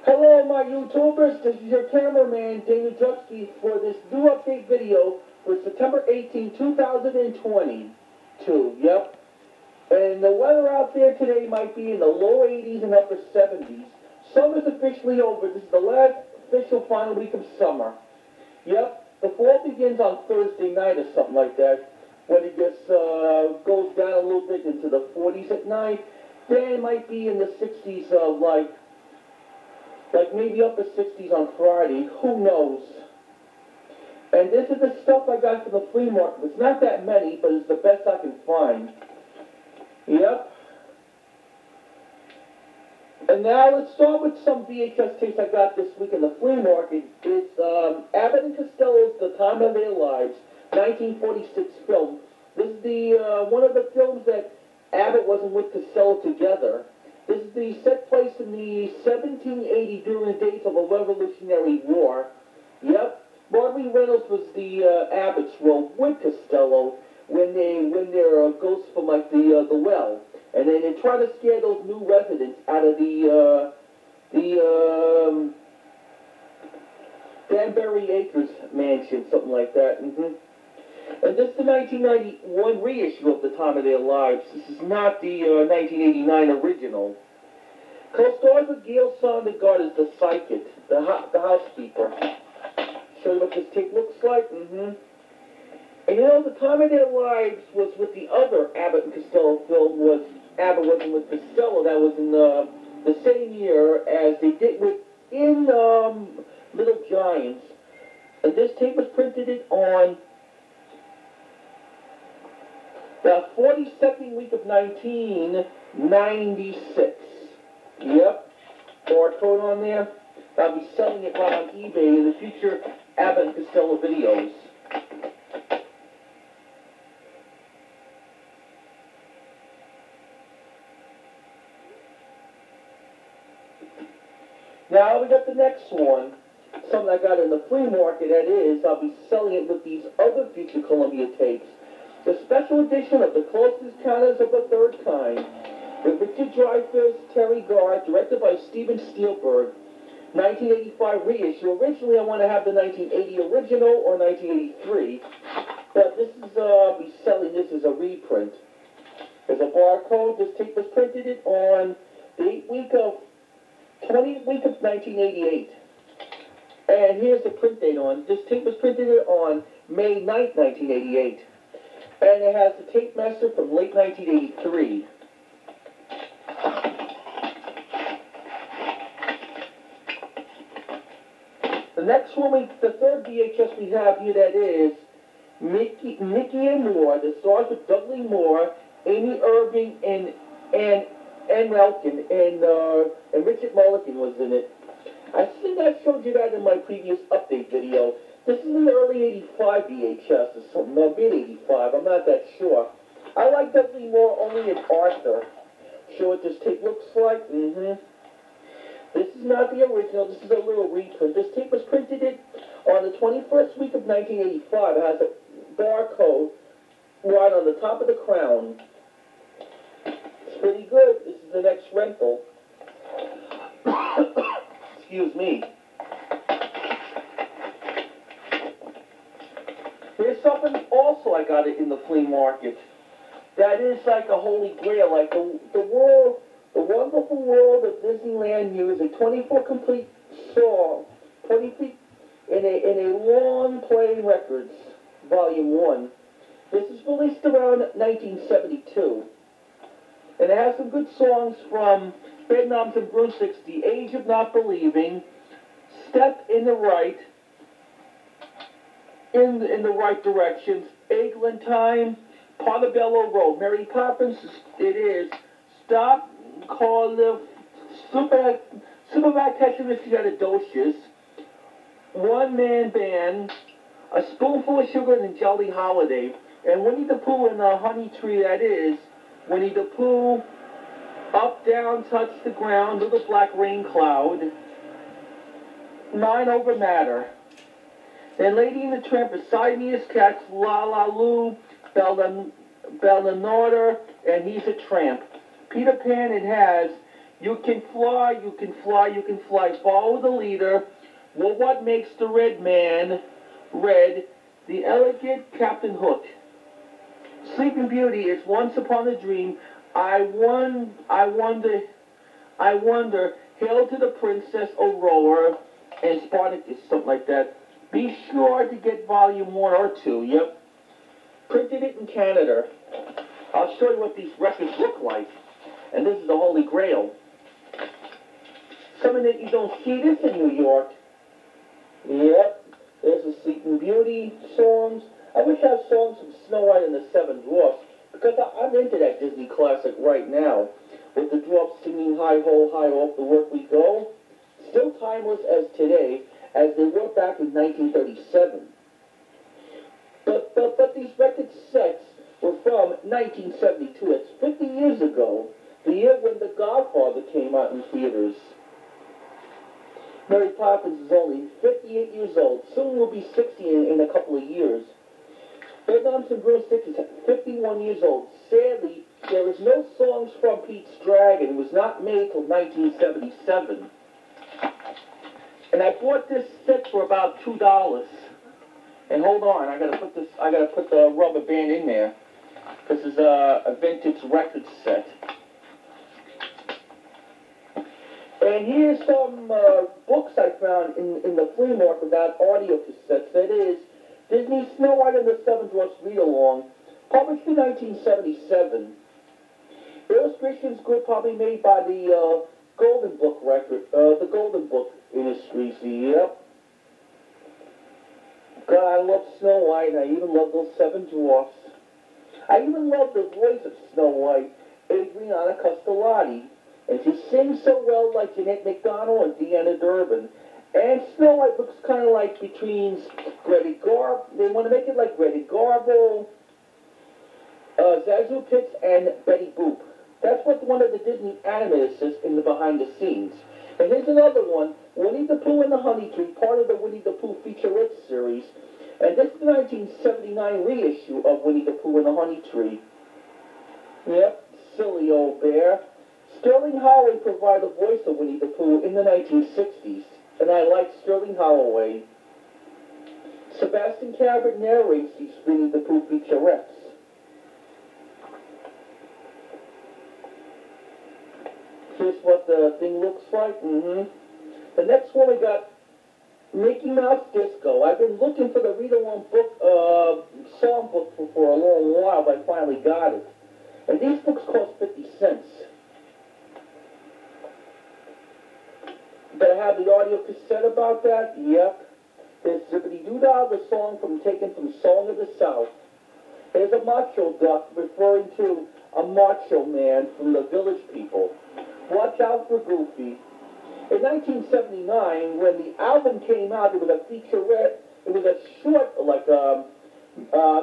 Hello, my YouTubers. This is your cameraman, Daniel Jutsky, for this new update video for September 18, 2022. Yep. And the weather out there today might be in the low 80s and upper 70s. Summer's officially over. This is the last official final week of summer. Yep. The fall begins on Thursday night or something like that, when it just goes down a little bit into the 40s at night. Then it might be in the 60s, like maybe upper 60s on Friday. Who knows? And this is the stuff I got from the flea market. It's not that many, but it's the best I can find. Yep. And now let's start with some VHS tapes I got this week in the flea market. It's Abbott and Costello's The Time of Their Lives, 1946 film. This is the one of the films that Abbott wasn't with Costello together. This is the set place in the 1780 during the days of a Revolutionary War. Yep. Martin Reynolds was the Abbott's role with Costello when they're ghosts from like the well, and then they try to scare those new residents out of the Danbury Acres mansion, something like that. And this is the 1991 reissue of The Time of Their Lives. This is not the 1989 original. Co-stars with Gail Sondergaard as the psychic, the housekeeper. Show you what this tape looks like. And you know, The Time of Their Lives was with the other Abbott and Costello film. Abbott wasn't with Costello. That was in the same year as they did in Little Giants. And this tape was printed on the 42nd week of 1996. Yep. Barcode on there. I'll be selling it right on eBay in the future Abbott and Costello videos. Now we got the next one. Something I got in the flea market, that is, I'll be selling it with these other future Columbia tapes. The special edition of The Closest Encounters of the Third Kind, with Richard Dreyfuss, Teri, Garr, directed by Steven Spielberg, 1985 reissue. Originally, I want to have the 1980 original or 1983, but this is, I'll be selling this as a reprint. There's a barcode. This tape was printed on the 20th week of 1988. And here's the print date on. This tape was printed on May 9th, 1988. And it has the tape master from late 1983. The next one, the third VHS we have here, that is Micki and More. The stars with Dudley Moore, Amy Irving, and Melkin, and Richard Mulligan was in it. I think I showed you that in my previous update video. This is in the early 85 VHS or something, or mid-85, I'm not that sure. I like Dudley Moore only as Arthur. Show what this tape looks like. This is not the original, this is a little reprint. This tape was printed on the 21st week of 1985. It has a barcode right on the top of the crown. It's pretty good. This is the next rental. Excuse me. Here's something also I got it in the flea market. That is like a holy grail, like the wonderful world of Disneyland music. 24 complete songs, 20 feet in a long playing records, volume 1. This is released around 1972. And it has some good songs from Bedknobs and Broomsticks, The Age of Not Believing, Step in the Right, in the Right Directions, Eglantine, Portobello Road, Mary Poppins, it is, Stop, Call the Supervacation, One Man Band, A Spoonful of Sugar, and Jolly Holiday, and Winnie the Pooh and the Honey Tree, that is, Winnie the Pooh, Up, Down, Touch the Ground, Little Black Rain Cloud, Mind Over Matter. Then Lady and the Tramp, Siamese Cats, La La Lou, Bella Norder, and He's a Tramp. Peter Pan, it has You can fly, you can fly, you can fly. Follow the leader. Well, what makes the red man red? The elegant Captain Hook. Sleeping Beauty is once upon a dream. I wonder. Hail to the Princess Aurora and Spartacus, something like that. Be sure to get volume 1 or 2. Yep. Printed it in Canada. I'll show you what these records look like. And this is the Holy Grail. Something that you don't see this in New York. Yep. There's the Sleeping Beauty songs. I wish I had songs from Snow White and the Seven Dwarfs, because I'm into that Disney classic right now, with the Dwarfs singing Hi Ho, Hi Off, The Work We Go. Still timeless as today, as they were back in 1937. But these record sets were from 1972. It's 50 years ago, the year when The Godfather came out in theaters. Mary Poppins is only 58 years old. Soon will be 60 in a couple of years. Bedknobs and Broomsticks is 51 years old. Sadly, there is no songs from Pete's Dragon. It was not made till 1977. And I bought this set for about $2. And hold on, I gotta put the rubber band in there. This is a vintage record set. And here's some books I found in the flea market about audio cassettes. That is Disney Snow White and the Seven Dwarfs Read-Along, published in 1977. Illustrations good, probably made by the Golden Book the Golden Book Industries. Yep. God, I love Snow White, and I even love those Seven Dwarfs. I even love the voice of Snow White, Adriana Costello. And she sings so well like Jeanette McDonald and Deanna Durbin. And Snow White looks kind of like between Greta Garr. They want to make it like Greta Garbo, Zazu Pitts, and Betty Boop. That's what one of the Disney animators says in the behind the scenes. And here's another one, Winnie the Pooh and the Honey Tree, part of the Winnie the Pooh featurette series. And this is the 1979 reissue of Winnie the Pooh and the Honey Tree. Yep, silly old bear. Sterling Holloway provided the voice of Winnie the Pooh in the 1960s. And I like Sterling Holloway. Sebastian Cabot narrates these Winnie the Pooh featurettes. Here's what the thing looks like. The next one we got Mickey Mouse Disco. I've been looking for the read-along book, song book for a long while, but I finally got it. And these books cost 50 cents. But I have the audio cassette about that. Yep. There's Zippity Doo Dah, the song taken from Song of the South. There's a macho duck referring to a macho man from the Village People. Watch out for Goofy. In 1979, when the album came out, it was a featurette. It was a short, like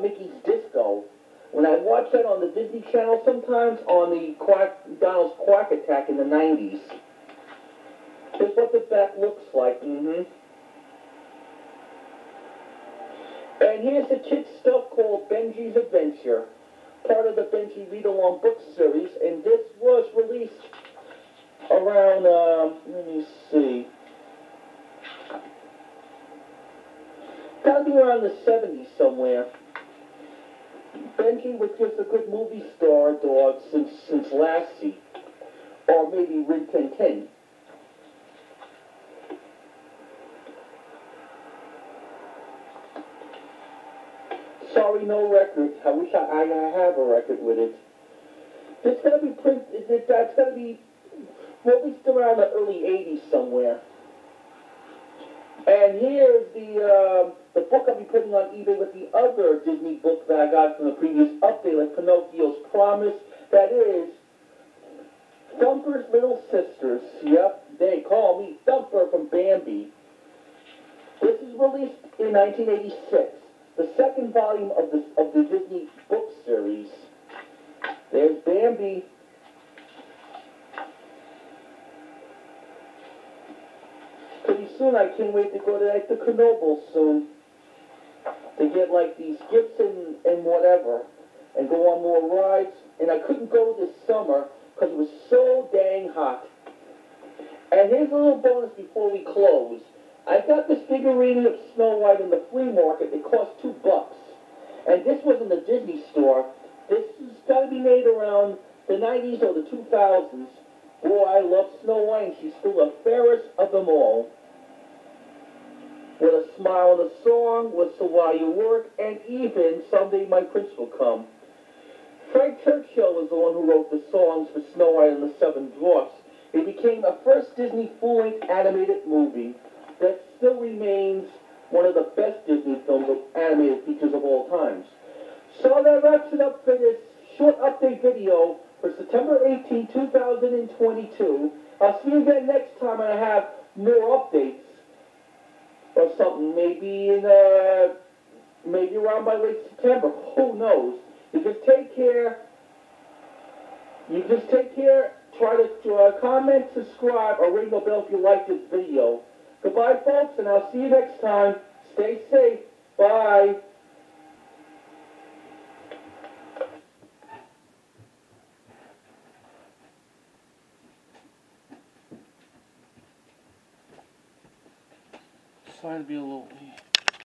Mickey's Disco. When I watched that on the Disney Channel sometimes, on the Donald's Quack Attack in the 90s. Here's what the back looks like. And here's the kids' stuff called Benji's Adventure, part of the Benji Read-Along book series. And this was released around, let me see, gotta be around the 70s somewhere. Benji was just a good movie star dog since Lassie, or maybe Rin Tin Tin. Sorry, no record. I wish I have a record with it. It's gonna be that's gonna be released around the early 80s somewhere. And here's the book I'll be putting on eBay with the other Disney book that I got from the previous update, like Pinocchio's Promise. That is Thumper's Little Sisters. Yep, they call me Thumper from Bambi. This is released in 1986. The second volume of the Disney book series. There's Bambi. Pretty soon, I can't wait to go to like the Knoebels soon to get like these gifts and whatever, and go on more rides. And I couldn't go this summer because it was so dang hot. And here's a little bonus before we close. I got this figurine of Snow White in the flea market. It cost $2. And this was in the Disney store. This has got to be made around the 90s or the 2000s. Boy, I love Snow White, and she's still the fairest of them all. With a smile and a song, with So While You Work, and even Someday My Prince Will Come. Frank Churchill was the one who wrote the songs for Snow White and the Seven Dwarfs. It became a first Disney full-length animated movie that still remains one of the best Disney films of animated features of all times. So that wraps it up for this short update video for September 18, 2022. I'll see you again next time and I have more updates or something. Maybe around by late September. Who knows? You just take care. Try to comment, subscribe, or ring the bell if you like this video. Goodbye, folks, and I'll see you next time. Stay safe. Bye. Sorry to be a little late.